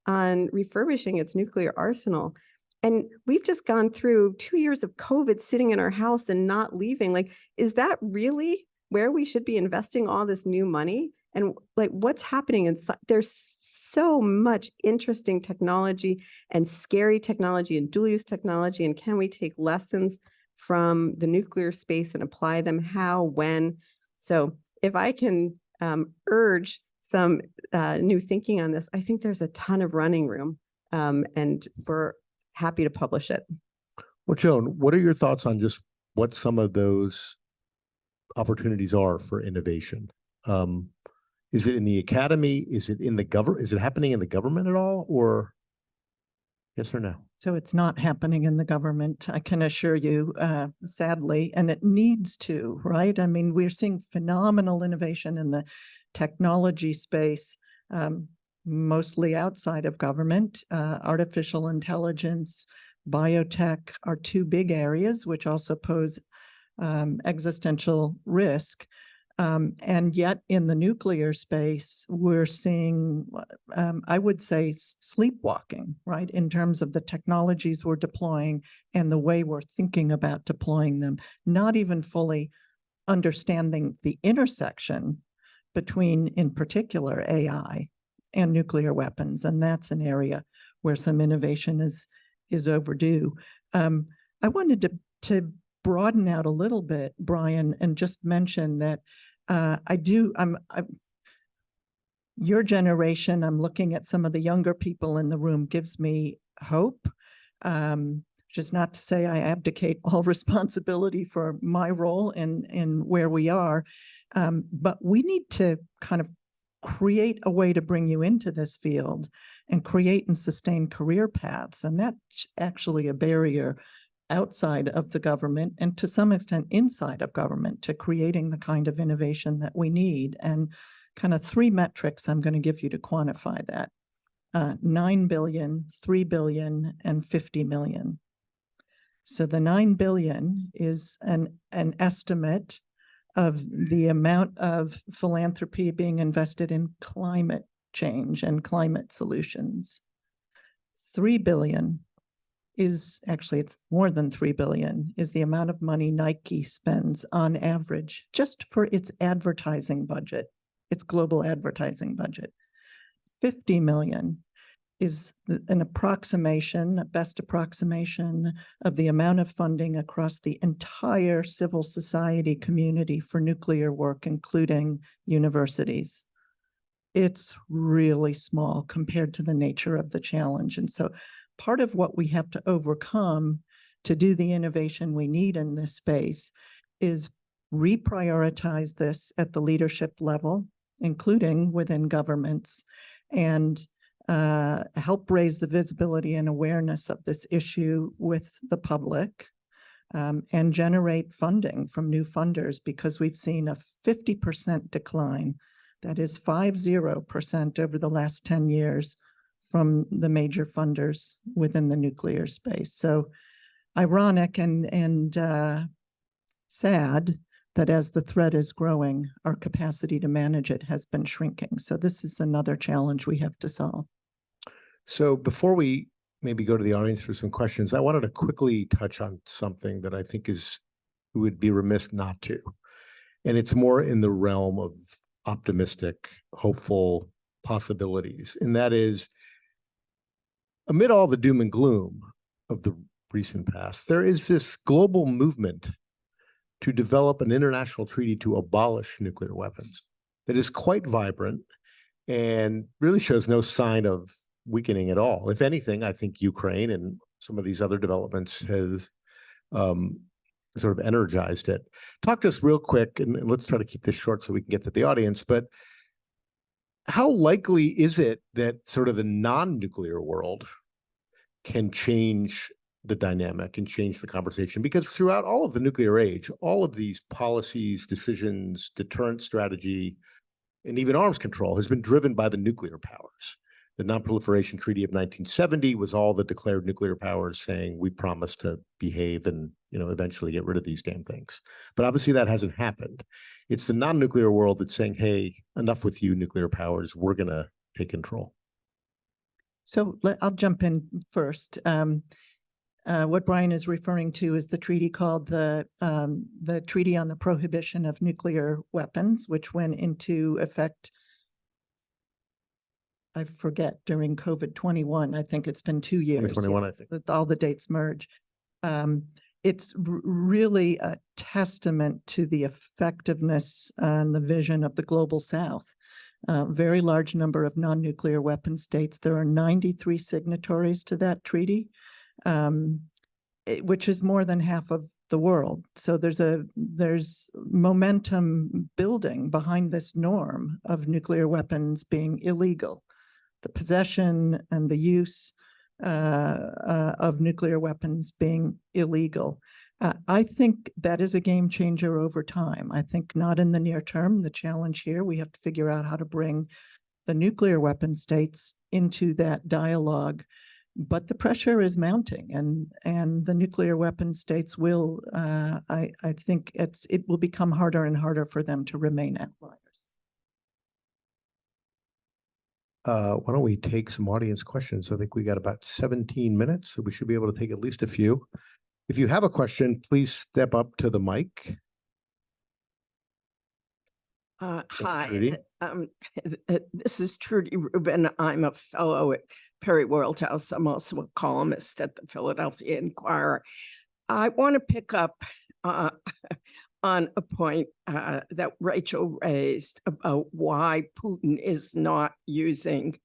on refurbishing its nuclear arsenal. And we've just gone through 2 years of COVID sitting in our house and not leaving. Like, is that really where we should be investing all this new money? And like, what's happening? And there's so much interesting technology and scary technology and dual use technology. And can we take lessons from the nuclear space and apply them? How, when? So if I can urge some new thinking on this, I think there's a ton of running room, and we're happy to publish it. Well, Joan, what are your thoughts on just what some of those opportunities are for innovation? Is it in the academy? Is it in the government? Is it happening in the government at all, or yes or no? So it's not happening in the government, I can assure you, sadly, and it needs to, right? I mean, we're seeing phenomenal innovation in the technology space, mostly outside of government. Artificial intelligence, biotech are two big areas, which also pose existential risk. And yet in the nuclear space, we're seeing, I would say, sleepwalking, right? In terms of the technologies we're deploying and the way we're thinking about deploying them, not even fully understanding the intersection between, in particular, AI and nuclear weapons. And that's an area where some innovation is overdue. I wanted to broaden out a little bit, Brian, and just mention that your generation, I'm looking at some of the younger people in the room, gives me hope. Which is not to say I abdicate all responsibility for my role in where we are, but we need to kind of create a way to bring you into this field and create and sustain career paths. And that's actually a barrier outside of the government and to some extent inside of government to creating the kind of innovation that we need. And kind of three metrics I'm going to give you to quantify that. 9 billion, 3 billion, and 50 million. So the 9 billion is an estimate of the amount of philanthropy being invested in climate change and climate solutions. 3 billion is actually, it's more than 3 billion, is the amount of money Nike spends on average just for its advertising budget, its global advertising budget. 50 million is an approximation, a best approximation of the amount of funding across the entire civil society community for nuclear work, including universities. It's really small compared to the nature of the challenge. And so part of what we have to overcome to do the innovation we need in this space is reprioritize this at the leadership level, including within governments, and help raise the visibility and awareness of this issue with the public, and generate funding from new funders, because we've seen a 50% decline, that is 50% over the last 10 years from the major funders within the nuclear space. So ironic and sad that as the threat is growing, our capacity to manage it has been shrinking. So this is another challenge we have to solve. So before we maybe go to the audience for some questions, I wanted to quickly touch on something that I think we would be remiss not to. And it's more in the realm of optimistic, hopeful possibilities. And that is, amid all the doom and gloom of the recent past, there is this global movement to develop an international treaty to abolish nuclear weapons that is quite vibrant and really shows no sign of weakening at all. If anything, I think Ukraine and some of these other developments have sort of energized it. Talk to us real quick, and let's try to keep this short so we can get to the audience, but how likely is it that sort of the non-nuclear world can change the dynamic and change the conversation? Because throughout all of the nuclear age, all of these policies, decisions, deterrent strategy, and even arms control has been driven by the nuclear powers. The Non-Proliferation Treaty of 1970 was all the declared nuclear powers saying we promise to behave and eventually get rid of these damn things. But obviously that hasn't happened. It's the non-nuclear world that's saying, hey, enough with you, nuclear powers, we're going to take control. So I'll jump in first. What Brian is referring to is the treaty called the Treaty on the Prohibition of Nuclear Weapons, which went into effect, I forget, during COVID-21. I think it's been 2 years. 2021, I think. That all the dates merge. It's really a testament to the effectiveness and the vision of the Global South. Very large number of non-nuclear weapon states. There are 93 signatories to that treaty, which is more than half of the world. So there's momentum building behind this norm of nuclear weapons being illegal. The possession and the use of nuclear weapons being illegal. I think that is a game changer over time. I think not in the near term. The challenge here, we have to figure out how to bring the nuclear weapon states into that dialogue. But the pressure is mounting, and the nuclear weapon states will, I think it will become harder and harder for them to remain outliers. Why don't we take some audience questions? I think we got about 17 minutes, so we should be able to take at least a few. If you have a question, please step up to the mic. Hi, Trudy. this is Trudy Rubin. I'm a fellow at Perry Worldhouse. I'm also a columnist at the Philadelphia Inquirer. I want to pick up on a point that Rachel raised about why Putin is not using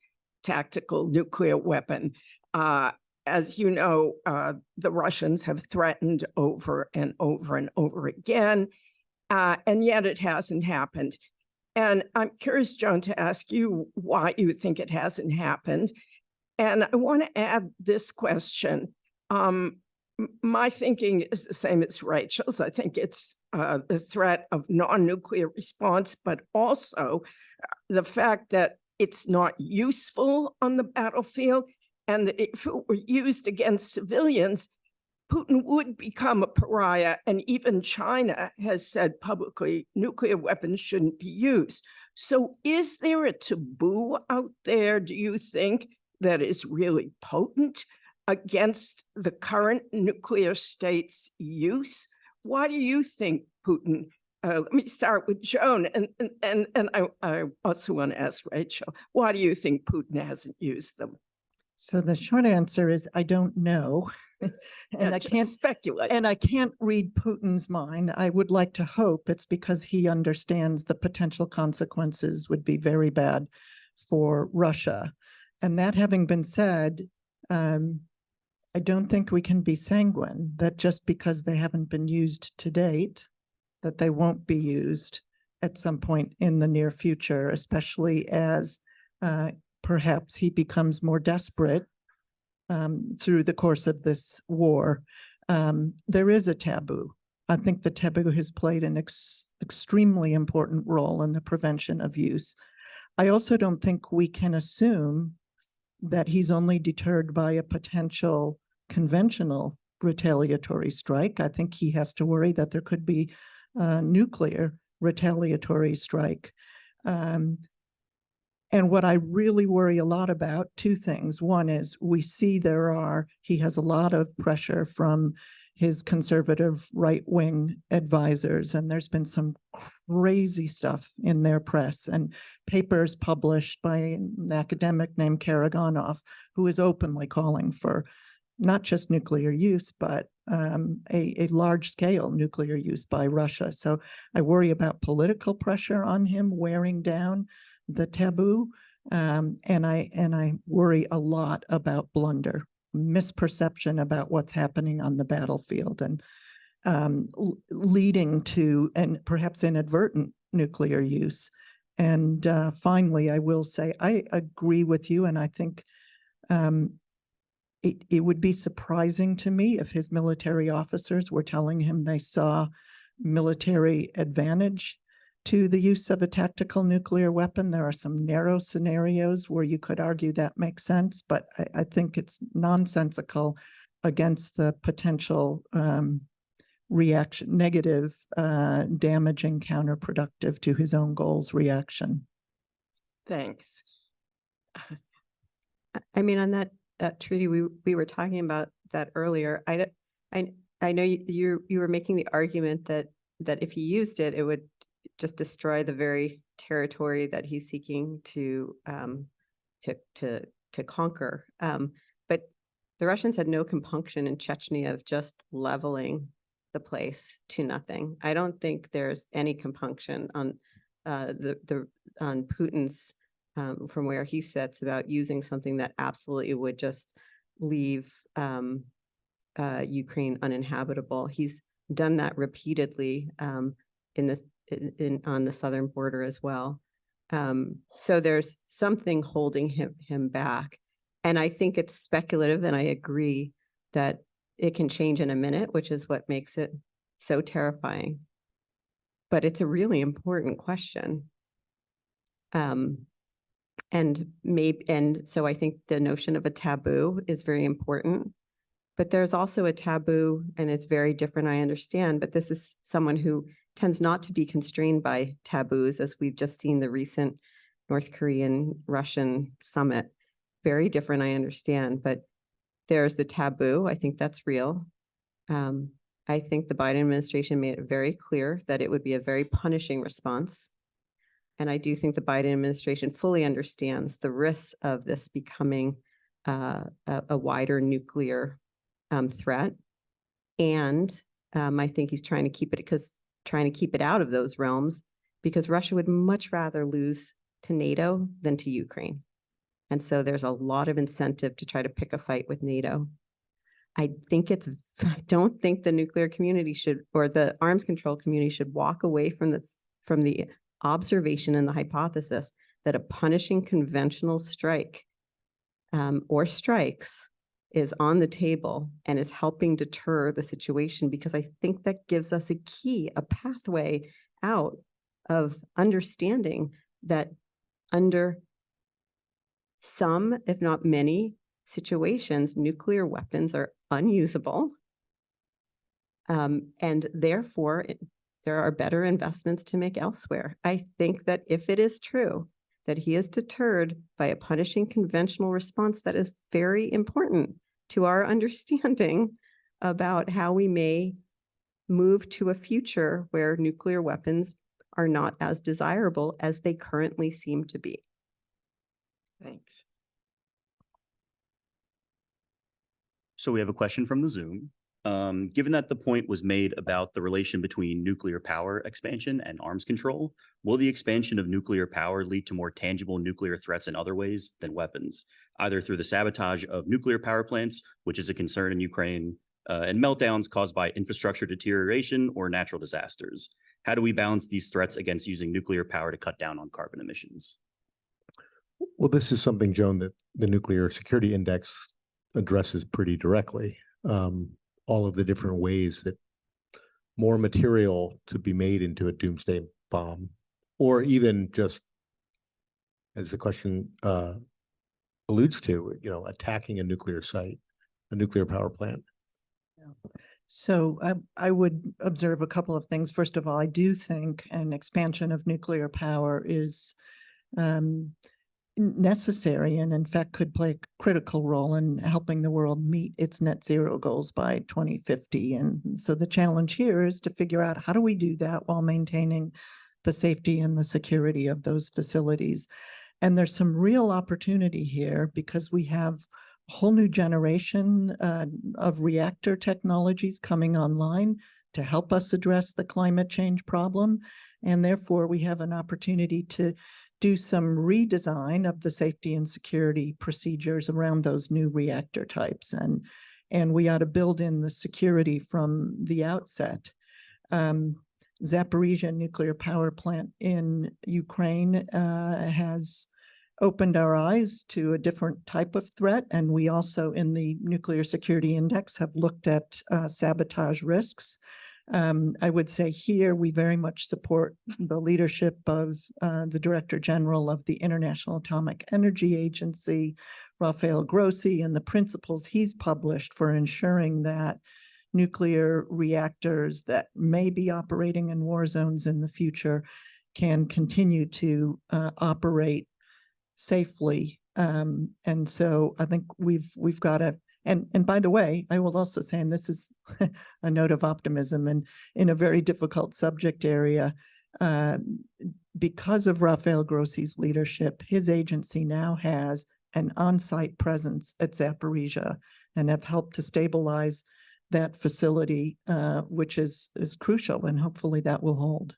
tactical nuclear weapon. As you know, the Russians have threatened over and over and over again, and yet it hasn't happened. And I'm curious, Joan, to ask you why you think it hasn't happened. And I want to add this question. My thinking is the same as Rachel's. I think it's the threat of non-nuclear response, but also the fact that it's not useful on the battlefield, and that if it were used against civilians, Putin would become a pariah. And even China has said publicly nuclear weapons shouldn't be used. So is there a taboo out there, do you think, that is really potent against the current nuclear states' use? Why do you think Putin, let me start with Joan, and I also want to ask Rachel, why do you think Putin hasn't used them? So the short answer is I don't know. And I can't speculate. And I can't read Putin's mind. I would like to hope it's because he understands the potential consequences would be very bad for Russia. And that having been said, I don't think we can be sanguine that just because they haven't been used to date, that they won't be used at some point in the near future, especially as perhaps he becomes more desperate through the course of this war. There is a taboo. I think the taboo has played an extremely important role in the prevention of use. I also don't think we can assume that he's only deterred by a potential conventional retaliatory strike. I think he has to worry that there could be a nuclear retaliatory strike. And what I really worry a lot about, two things. One is we see he has a lot of pressure from his conservative right-wing advisors, and there's been some crazy stuff in their press and papers published by an academic named Karaganov, who is openly calling for not just nuclear use, but a large-scale nuclear use by Russia. So I worry about political pressure on him wearing down the taboo, and I worry a lot about blunder, misperception about what's happening on the battlefield, and leading to and perhaps inadvertent nuclear use. And finally, I will say I agree with you, and I think it would be surprising to me if his military officers were telling him they saw military advantage to the use of a tactical nuclear weapon. There are some narrow scenarios where you could argue that makes sense, but I think it's nonsensical against the potential reaction, negative, damaging, counterproductive to his own goals reaction. Thanks. I mean, on that, Trudy, we were talking about that earlier. I know you were making the argument that if he used it, it would just destroy the very territory that he's seeking to conquer. But the Russians had no compunction in Chechnya of just leveling the place to nothing. I don't think there's any compunction on on Putin's from where he sits about using something that absolutely would just leave Ukraine uninhabitable. He's done that repeatedly on the southern border as well. So there's something holding him back. And I think it's speculative, and I agree that it can change in a minute, which is what makes it so terrifying. But it's a really important question. And so I think the notion of a taboo is very important. But there's also a taboo, and it's very different, I understand, but this is someone who tends not to be constrained by taboos, as we've just seen the recent North Korean Russian summit. Very different, I understand, but there's the taboo. I think that's real. I think the Biden administration made it very clear that it would be a very punishing response. And I do think the Biden administration fully understands the risks of this becoming a wider nuclear threat. And I think he's trying to keep it out of those realms, because Russia would much rather lose to NATO than to Ukraine. And so there's a lot of incentive to try to pick a fight with NATO. I don't think the nuclear community should, or the arms control community should, walk away from the observation and the hypothesis that a punishing conventional strike or strikes is on the table and is helping deter the situation, because I think that gives us a key, a pathway out of understanding that under some, if not many, situations, nuclear weapons are unusable. And therefore, there are better investments to make elsewhere. I think that if it is true that he is deterred by a punishing conventional response, that is very important to our understanding about how we may move to a future where nuclear weapons are not as desirable as they currently seem to be. Thanks. So we have a question from the Zoom. Given that the point was made about the relation between nuclear power expansion and arms control, will the expansion of nuclear power lead to more tangible nuclear threats in other ways than weapons, either through the sabotage of nuclear power plants, which is a concern in Ukraine, and meltdowns caused by infrastructure deterioration or natural disasters? How do we balance these threats against using nuclear power to cut down on carbon emissions? Well, this is something, Joan, that the Nuclear Security Index addresses pretty directly. All of the different ways that more material to be made into a doomsday bomb, or even just, as the question alludes to, attacking a nuclear site, a nuclear power plant. So I would observe a couple of things. First of all, I do think an expansion of nuclear power is necessary, and in fact could play a critical role in helping the world meet its net zero goals by 2050. And so the challenge here is to figure out, how do we do that while maintaining the safety and the security of those facilities? And there's some real opportunity here, because we have a whole new generation of reactor technologies coming online to help us address the climate change problem. And therefore, we have an opportunity to do some redesign of the safety and security procedures around those new reactor types. And we ought to build in the security from the outset. Zaporizhzhia nuclear power plant in Ukraine has opened our eyes to a different type of threat. And we also, in the Nuclear Security Index, have looked at sabotage risks. I would say here we very much support the leadership of the Director General of the International Atomic Energy Agency, Rafael Grossi, and the principles he's published for ensuring that nuclear reactors that may be operating in war zones in the future can continue to operate safely. And so I think we've got to, and by the way, I will also say, and this is a note of optimism, and in a very difficult subject area, because of Rafael Grossi's leadership, his agency now has an on-site presence at Zaporizhia and have helped to stabilize that facility, which is crucial, and hopefully that will hold.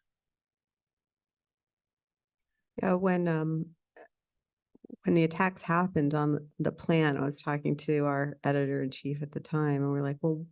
Yeah, when the attacks happened on the plant, I was talking to our editor-in-chief at the time, and we're like, well,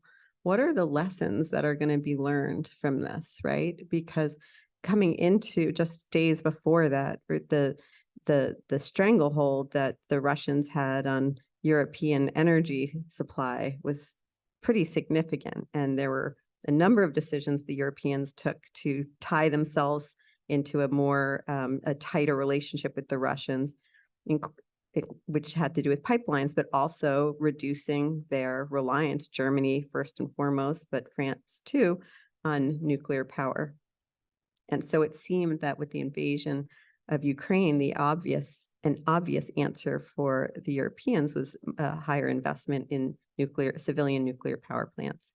what are the lessons that are going to be learned from this, right? Because coming into just days before that, the stranglehold that the Russians had on European energy supply was pretty significant. And there were a number of decisions the Europeans took to tie themselves into a more a tighter relationship with the Russians, which had to do with pipelines, but also reducing their reliance, Germany first and foremost, but France too, on nuclear power. And so it seemed that with the invasion of Ukraine, an obvious answer for the Europeans was a higher investment in civilian nuclear power plants.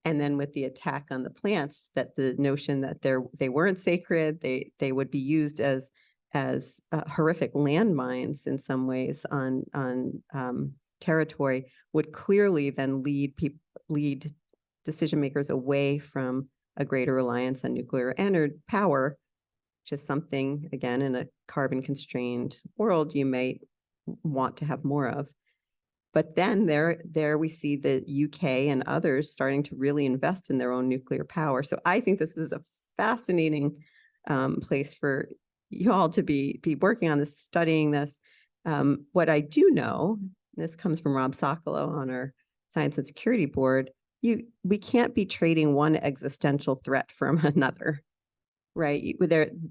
And then with the attack on the plants, that the notion that they weren't sacred, they would be used as horrific landmines in some ways on territory, would clearly then lead decision makers away from a greater reliance on nuclear power, which is something, again, in a carbon constrained world, you may want to have more of. But then there we see the UK and others starting to really invest in their own nuclear power. So I think this is a fascinating place for you all to be working on this, studying this. What I do know, this comes from Rob Sokolow on our Science and Security Board, we can't be trading one existential threat from another, right?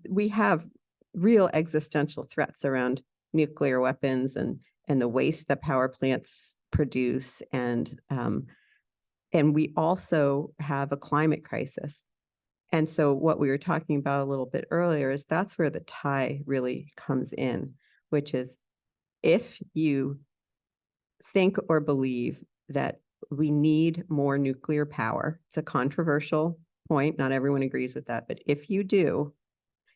We have real existential threats around nuclear weapons and the waste that power plants produce, and we also have a climate crisis. And so what we were talking about a little bit earlier is that's where the tie really comes in, which is if you think or believe that we need more nuclear power, it's a controversial point, not everyone agrees with that, but if you do,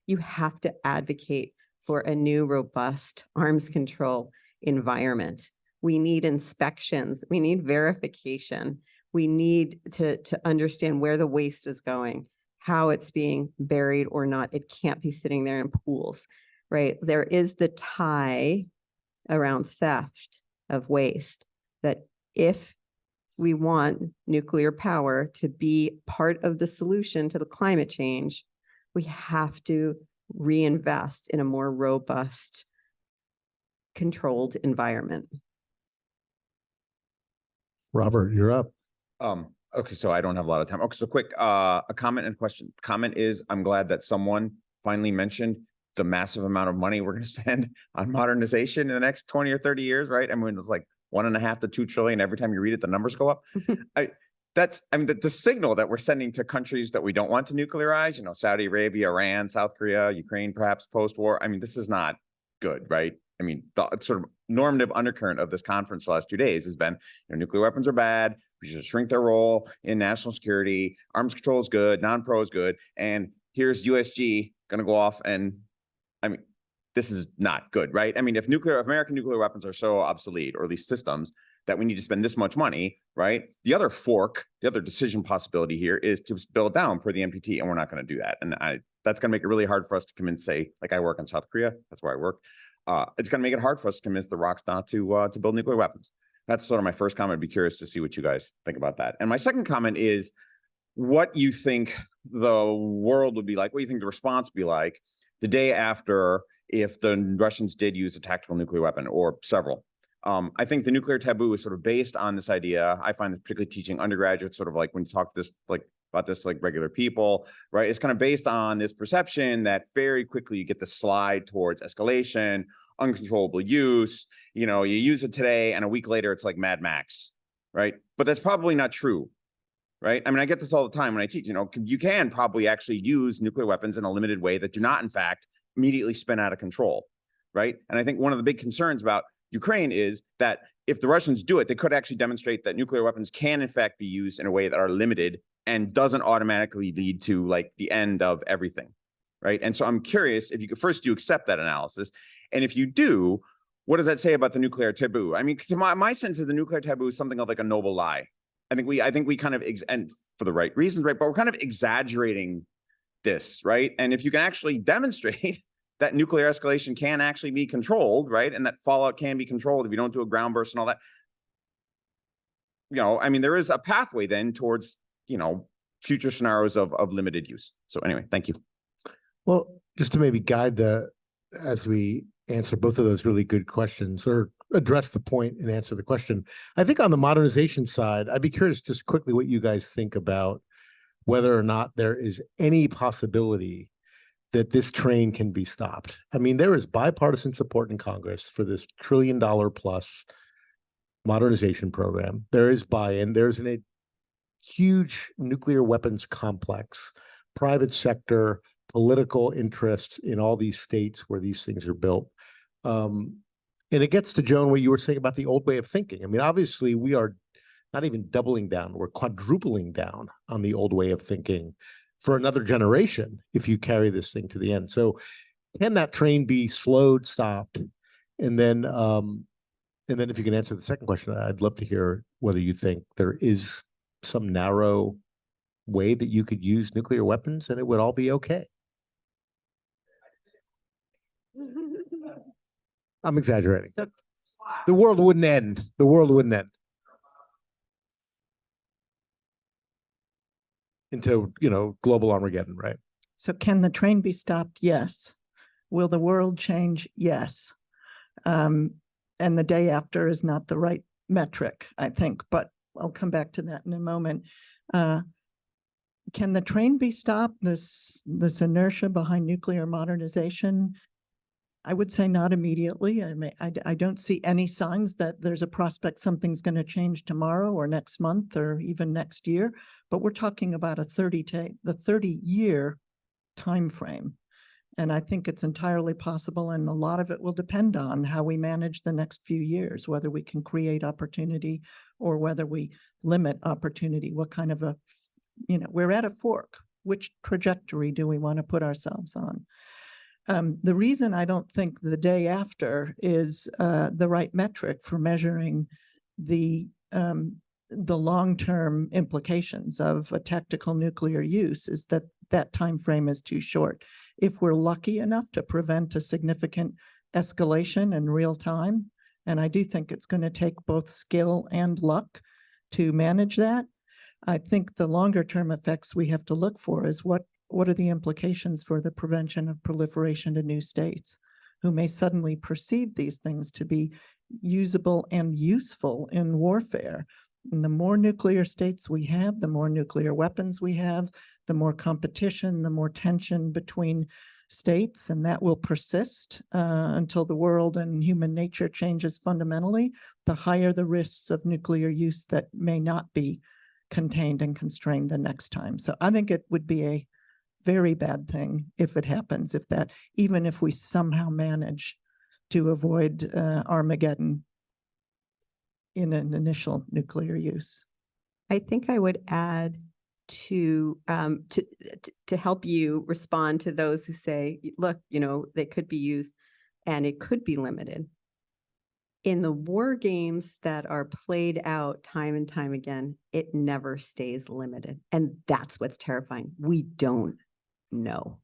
you have to advocate for a new robust arms control environment. We need inspections, we need verification, we need to understand where the waste is going, how it's being buried or not. It can't be sitting there in pools, right? There is the tie around theft of waste that if we want nuclear power to be part of the solution to the climate change, we have to reinvest in a more robust, controlled environment. Robert, you're up. Okay, so I don't have a lot of time. Okay, so quick, a comment and question. Comment is, I'm glad that someone finally mentioned the massive amount of money we're going to spend on modernization in the next 20 or 30 years, right? I mean, it's like 1.5 to 2 trillion. Every time you read it, the numbers go up. The signal that we're sending to countries that we don't want to nuclearize, Saudi Arabia, Iran, South Korea, Ukraine, perhaps post-war. I mean, this is not good, right? I mean, the sort of normative undercurrent of this conference the last 2 days has been, nuclear weapons are bad. We should shrink their role in national security. Arms control is good. Non-pro is good. And here's USG going to go off. And I mean, this is not good, right? I mean, if American nuclear weapons are so obsolete, or at least systems, that we need to spend this much money, right? The other decision possibility here is to build down per the NPT, and we're not going to do that. And that's going to make it really hard for us to convince, say, like I work in South Korea, that's where I work. It's going to make it hard for us to convince the ROCs not to build nuclear weapons. That's sort of my first comment. I'd be curious to see what you guys think about that. And my second comment is what you think the world would be like, what do you think the response would be like the day after if the Russians did use a tactical nuclear weapon or several. I think the nuclear taboo is sort of based on this idea. I find this particularly teaching undergraduates, sort of like when you talk about this like regular people, right? It's kind of based on this perception that very quickly you get the slide towards escalation, uncontrollable use. You use it today and a week later it's like Mad Max, right? But that's probably not true. right? I mean, I get this all the time when I teach, you can probably actually use nuclear weapons in a limited way that do not, in fact, immediately spin out of control, right? And I think one of the big concerns about Ukraine is that if the Russians do it, they could actually demonstrate that nuclear weapons can, in fact, be used in a way that are limited and doesn't automatically lead to like the end of everything, right? And so I'm curious if you could first, do you accept that analysis? And if you do, what does that say about the nuclear taboo? I mean, to my sense of the nuclear taboo is something of like a noble lie. I think we kind of, and for the right reasons, right? But we're kind of exaggerating this, right? And if you can actually demonstrate that nuclear escalation can actually be controlled, right? And that fallout can be controlled if you don't do a ground burst and all that. I mean, there is a pathway then towards, future scenarios of limited use. So anyway, thank you. Well, just to maybe guide as we answer both of those really good questions, or address the point and answer the question. I think on the modernization side, I'd be curious just quickly what you guys think about whether or not there is any possibility that this train can be stopped. I mean, there is bipartisan support in Congress for this $1 trillion plus modernization program. There is buy-in. There's a huge nuclear weapons complex, private sector, political interests in all these states where these things are built. And it gets to, Joan, what you were saying about the old way of thinking. I mean, obviously, we are not even doubling down, we're quadrupling down on the old way of thinking for another generation if you carry this thing to the end. So can that train be slowed, stopped? And then if you can answer the second question, I'd love to hear whether you think there is some narrow way that you could use nuclear weapons and it would all be okay. I'm exaggerating. So, The world wouldn't end. The world wouldn't end. Into, global Armageddon, right? So can the train be stopped? Yes. Will the world change? Yes. And the day after is not the right metric, I think, but I'll come back to that in a moment. Can the train be stopped? This inertia behind nuclear modernization? I would say not immediately. I mean, I don't see any signs that there's a prospect something's going to change tomorrow or next month or even next year. But we're talking about the 30-year time frame. And I think it's entirely possible, and a lot of it will depend on how we manage the next few years, whether we can create opportunity or whether we limit opportunity. What kind of we're at a fork. Which trajectory do we want to put ourselves on? The reason I don't think the day after is the right metric for measuring the long-term implications of a tactical nuclear use is that time frame is too short. If we're lucky enough to prevent a significant escalation in real time, and I do think it's going to take both skill and luck to manage that, I think the longer-term effects we have to look for is what are the implications for the prevention of proliferation to new states who may suddenly perceive these things to be usable and useful in warfare. And the more nuclear states we have, the more nuclear weapons we have, the more competition, the more tension between states, and that will persist until the world and human nature changes fundamentally, the higher the risks of nuclear use that may not be contained and constrained the next time. So I think it would be a very bad thing if it happens, even if we somehow manage to avoid Armageddon in an initial nuclear use. I think I would add to help you respond to those who say, look, they could be used and it could be limited. In the war games that are played out time and time again, it never stays limited. And that's what's terrifying. We don't know.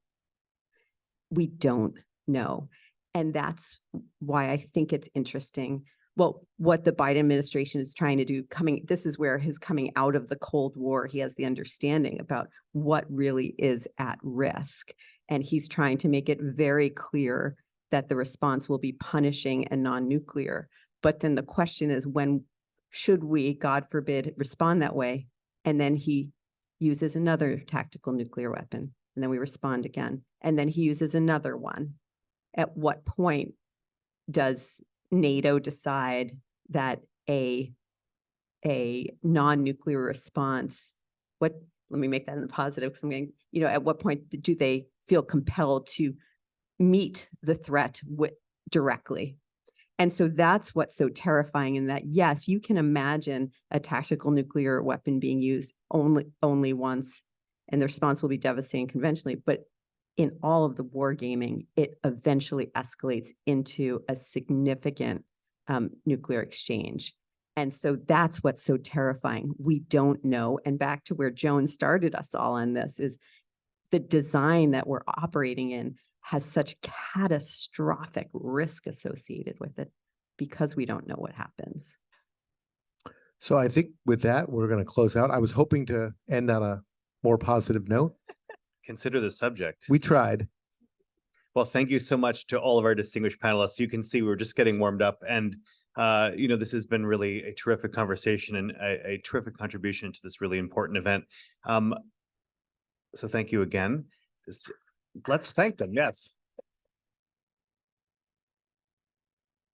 We don't know. And that's why I think it's interesting. Well, what the Biden administration is trying to do, this is where his coming out of the Cold War, he has the understanding about what really is at risk. And he's trying to make it very clear that the response will be punishing and non-nuclear. But then the question is, when should we, God forbid, respond that way? And then he uses another tactical nuclear weapon, and then we respond again. And then he uses another one. At what point does NATO decide that a non-nuclear response let me make that in the positive, because I'm going, at what point do they feel compelled to meet the threat directly? And so that's what's so terrifying, in that, yes, you can imagine a tactical nuclear weapon being used only once, and the response will be devastating conventionally. But in all of the wargaming, it eventually escalates into a significant nuclear exchange. And so that's what's so terrifying. We don't know. And back to where Joan started us all on this, is the design that we're operating in has such catastrophic risk associated with it, because we don't know what happens. So I think with that, we're going to close out. I was hoping to end on a more positive note. Consider the subject. We tried. Well, thank you so much to all of our distinguished panelists. You can see we're just getting warmed up, and this has been really a terrific conversation and a terrific contribution to this really important event. So thank you again. Let's thank them. Yes.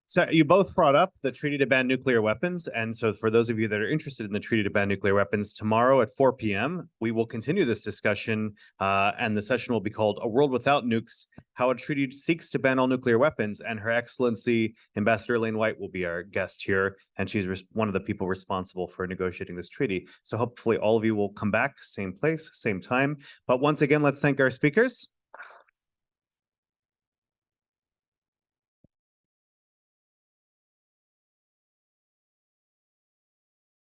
So you both brought up the treaty to ban nuclear weapons. And so for those of you that are interested in the treaty to ban nuclear weapons, tomorrow at 4 p.m., we will continue this discussion, and the session will be called A World Without Nukes, How a Treaty Seeks to Ban All Nuclear Weapons. And Her Excellency Ambassador Elaine White will be our guest here, and she's one of the people responsible for negotiating this treaty. So hopefully all of you will come back, same place, same time. But once again, let's thank our speakers.